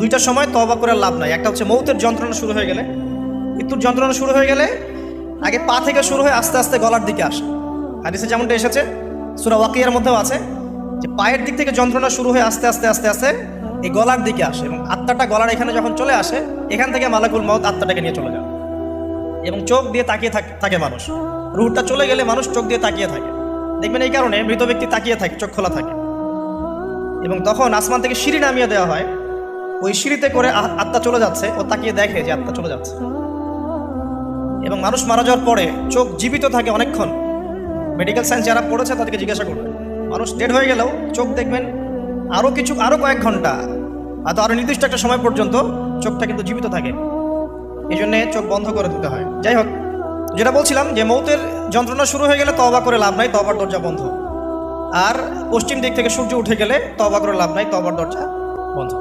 দুইটার সময় তওবা করে লাভ নাই। একটা হচ্ছে মৌতের যন্ত্রণা শুরু হয়ে গেলে, মৃত্যুর যন্ত্রণা শুরু হয়ে গেলে আগে পা থেকে শুরু হয়ে আস্তে আস্তে গলার দিকে আসে। হাদিসে যেমনটা এসেছে, সূরা ওয়াকিয়ার মধ্যেও আছে যে পায়ের দিক থেকে যন্ত্রণা শুরু হয়ে আস্তে আস্তে আস্তে আস্তে এই গলার দিকে আসে, এবং আত্মাটা গলার এখানে যখন চলে আসে, এখান থেকে মালাকুল মউত আত্মাটাকে নিয়ে চলে যায় এবং চোখ দিয়ে তাকিয়ে থাকে মানুষ। রুহটা চলে গেলে মানুষ চোখ দিয়ে তাকিয়ে থাকে, দেখবেন এই কারণে মৃত ব্যক্তি তাকিয়ে থাকে, চোখ খোলা থাকে। এবং তখন আসমান থেকে সিঁড়ি নামিয়ে দেওয়া হয়, ওই সিঁড়িতে করে আত্মা চলে যাচ্ছে, ও তাকিয়ে দেখে যে আত্মা চলে যাচ্ছে। এবং মানুষ মারা যাওয়ার পরে চোখ জীবিত থাকে অনেকক্ষণ। মেডিকেল সায়েন্স যারা পড়েছে তাদেরকে জিজ্ঞাসা করবে, মানুষ ডেড হয়ে গেলেও চোখ দেখবেন আরও কয়েক ঘন্টা, হয়তো আরও নির্দিষ্ট একটা সময় পর্যন্ত চোখটা কিন্তু জীবিত থাকে। এই জন্যে চোখ বন্ধ করে দিতে হয়। যাই হোক, যেটা বলছিলাম যে মৌতের যন্ত্রণা শুরু হয়ে গেলে তওবা করে লাভ নাই, তওবার দরজা বন্ধ। আর পশ্চিম দিক থেকে সূর্য উঠে গেলে তওবা করে লাভ নাই, তওবার দরজা বন্ধ।